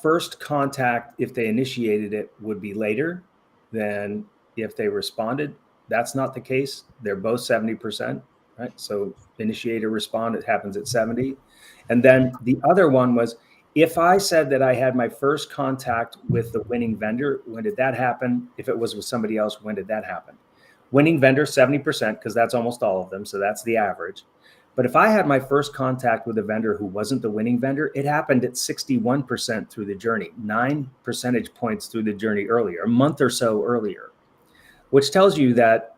First contact, if they initiated it, would be later than if they responded. That's not the case. They're both 70%, right? So initiate or respond, it happens at 70. And then the other one was, if I said that I had my first contact with the winning vendor, when did that happen? If it was with somebody else, when did that happen? Winning vendor, 70%, because that's almost all of them. So that's the average. But if I had my first contact with a vendor who wasn't the winning vendor, it happened at 61% through the journey, 9 percentage points through the journey earlier, a month or so earlier, which tells you that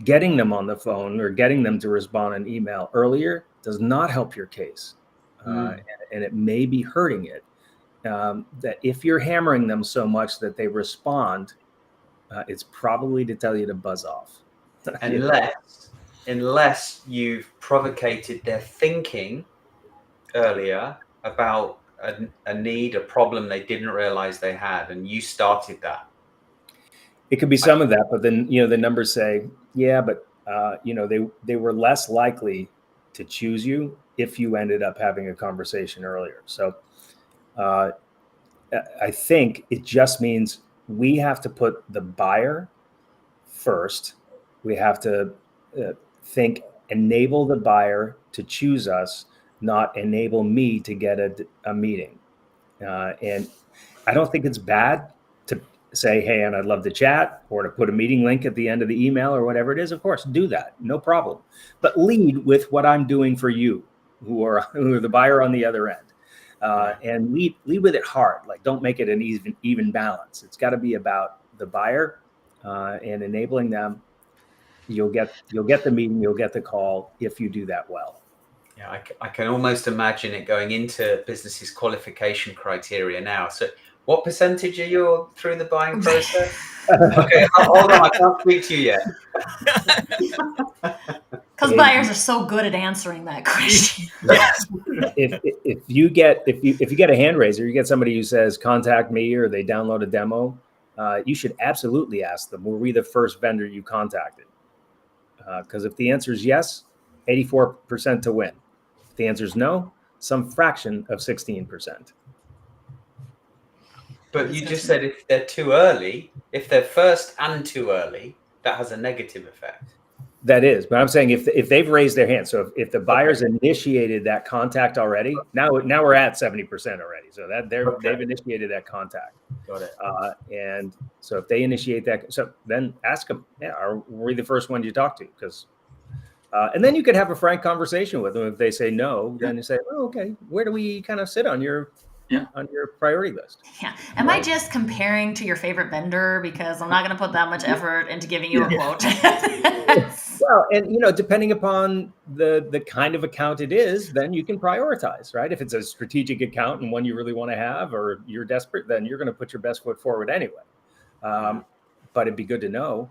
getting them on the phone or getting them to respond an email earlier does not help your case. And it may be hurting it. That if you're hammering them so much that they respond, it's probably to tell you to buzz off. Unless you've provocated their thinking earlier about a need, a problem they didn't realize they had, and you started that. It could be some of that, but then, the numbers say, yeah, but they were less likely to choose you if you ended up having a conversation earlier. So I think it just means we have to put the buyer first. We have to enable the buyer to choose us, not enable me to get a meeting. And I don't think it's bad to say, hey, and I'd love to chat, or to put a meeting link at the end of the email or whatever it is. Of course, do that. No problem. But lead with what I'm doing for you, who are the buyer on the other end. And lead with it hard. Like, don't make it an even balance. It's got to be about the buyer and enabling them. You'll get the meeting, you'll get the call if you do that well. Yeah, I can almost imagine it going into businesses' qualification criteria now. So what percentage are you through the buying process? Okay, hold on, I can't speak to you yet. Because buyers are so good at answering that question. Yes. If you get a hand raiser, you get somebody who says contact me, or they download a demo, you should absolutely ask them, were we the first vendor you contacted? Because if the answer is yes, 84% to win. If the answer is no, some fraction of 16%. But you just said if they're too early, if they're first and too early, that has a negative effect. That is, but I'm saying if they've raised their hand, so if the buyers initiated that contact already, now we're at 70% already. So that they've initiated that contact. Got it. And so if they initiate that, so then ask them, were we the first one you talked to? Because and then you could have a frank conversation with them. If they say no, then you say, oh, okay, where do we kind of sit on your priority list? Yeah. Am I just comparing to your favorite vendor because I'm not going to put that much effort into giving you a quote? Well, and depending upon the kind of account it is, then you can prioritize, right? If it's a strategic account and one you really want to have, or you're desperate, then you're going to put your best foot forward anyway. But it'd be good to know.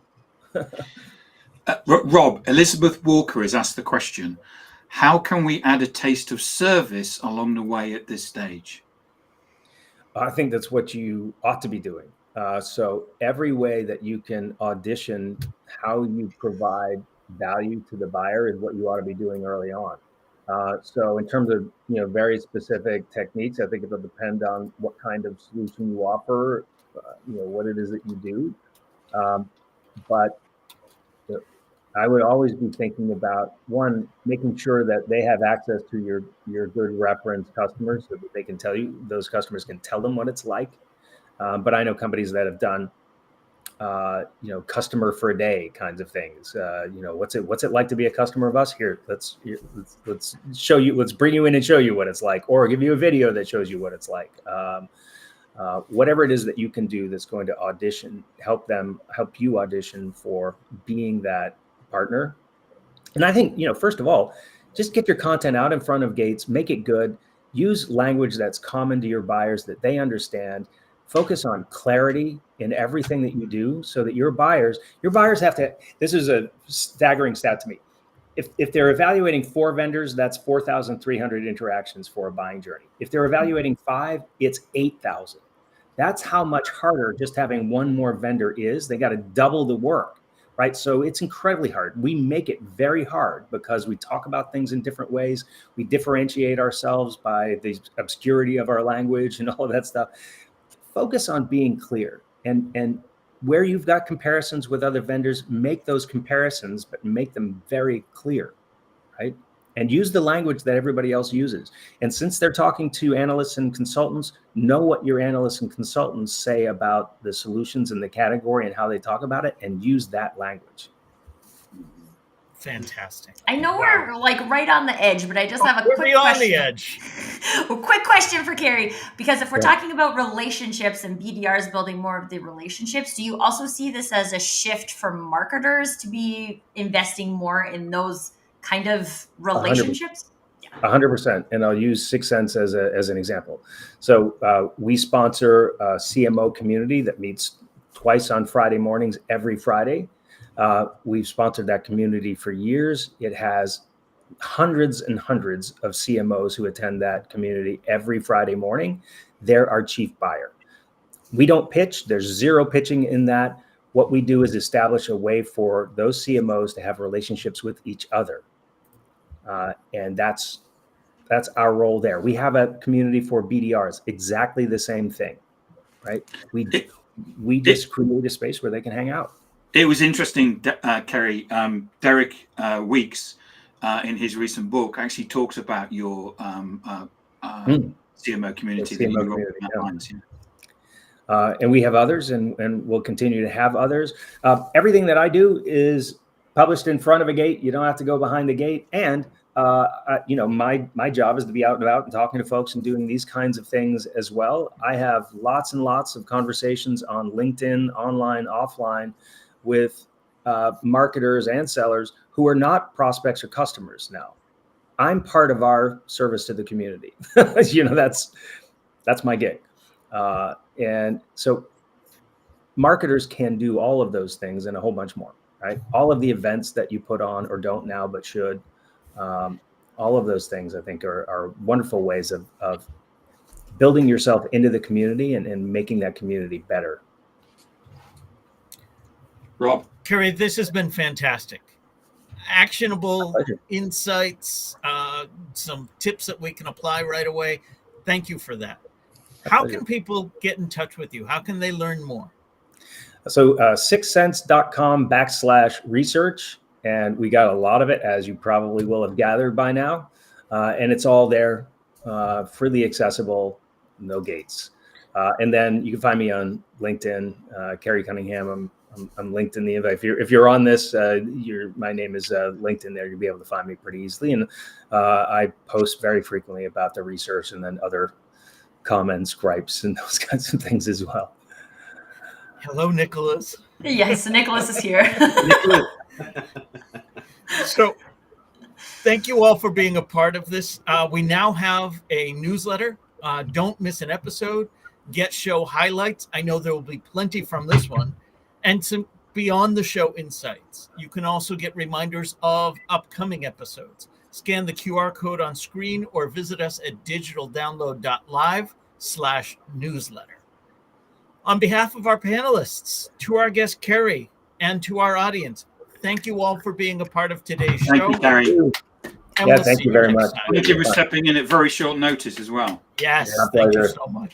Rob, Elizabeth Walker has asked the question: how can we add a taste of service along the way at this stage? I think that's what you ought to be doing. So every way that you can audition how you provide value to the buyer is what you ought to be doing early on. So in terms of very specific techniques, I think it'll depend on what kind of solution you offer, what it is that you do. But I would always be thinking about, one, making sure that they have access to your good reference customers, so that they can tell you, those customers can tell them what it's like. But I know companies that have done, customer for a day kinds of things. What's it like to be a customer of us? Here, let's show you. Let's bring you in and show you what it's like, or give you a video that shows you what it's like. Whatever it is that you can do that's going to help you audition for being that partner. And I think, first of all, just get your content out in front of gates, make it good, use language that's common to your buyers that they understand, focus on clarity in everything that you do, so that your buyers have to, this is a staggering stat to me. If they're evaluating 4 vendors, that's 4,300 interactions for a buying journey. If they're evaluating 5, it's 8,000. That's how much harder just having one more vendor is. They got to double the work, right? So it's incredibly hard. We make it very hard because we talk about things in different ways. We differentiate ourselves by the obscurity of our language and all of that stuff. Focus on being clear, and where you've got comparisons with other vendors, make those comparisons, but make them very clear, right? And use the language that everybody else uses. And since they're talking to analysts and consultants, know what your analysts and consultants say about the solutions in the category and how they talk about it, and use that language. Fantastic. I know we're like right on the edge, but I just have a quick question. On the edge. A quick question for Kerry, because if we're talking about relationships and BDRs building more of the relationships, do you also see this as a shift for marketers to be investing more in those kind of relationships? 100%. And I'll use 6 Cents as an example. So we sponsor a CMO community that meets twice on Friday mornings, every Friday. We've sponsored that community for years. It has hundreds and hundreds of CMOs who attend that community every Friday morning. They're our chief buyer. We don't pitch. There's zero pitching in that. What we do is establish a way for those CMOs to have relationships with each other. And that's our role there. We have a community for BDRs, exactly the same thing, right? We just create a space where they can hang out. It was interesting, Kerry. Derek Weeks, in his recent book, actually talks about your CMO community. And we have others, and we'll continue to have others. Everything that I do is published in front of a gate. You don't have to go behind the gate. And my job is to be out and about and talking to folks and doing these kinds of things as well. I have lots and lots of conversations on LinkedIn, online, offline, with marketers and sellers who are not prospects or customers now. I'm part of our service to the community. That's my gig. And so marketers can do all of those things and a whole bunch more, right? All of the events that you put on or don't now, but should, all of those things I think are wonderful ways of building yourself into the community and making that community better. Rob. Kerry, this has been fantastic. Actionable insights, some tips that we can apply right away. Thank you for that. How can people get in touch with you? How can they learn more? So 6cents.com/research. And we got a lot of it, as you probably will have gathered by now. And it's all there, freely accessible, no gates. And then you can find me on LinkedIn, Kerry Cunningham. I'm linked in the invite. If you're on this, my name is linked in there. You'll be able to find me pretty easily. And I post very frequently about the research and then other comments, gripes, and those kinds of things as well. Hello, Nicholas. Yes, Nicholas is here. So thank you all for being a part of this. We now have a newsletter. Don't miss an episode. Get show highlights. I know there will be plenty from this one. And some beyond the show insights. You can also get reminders of upcoming episodes. Scan the QR code on screen or visit us at digitaldownload.live/newsletter. On behalf of our panelists, to our guest Kerry, and to our audience, thank you all for being a part of today's show. Thank you, Kerry. Thank you very much. Thank you for stepping in at very short notice as well. Yes, thank you so much.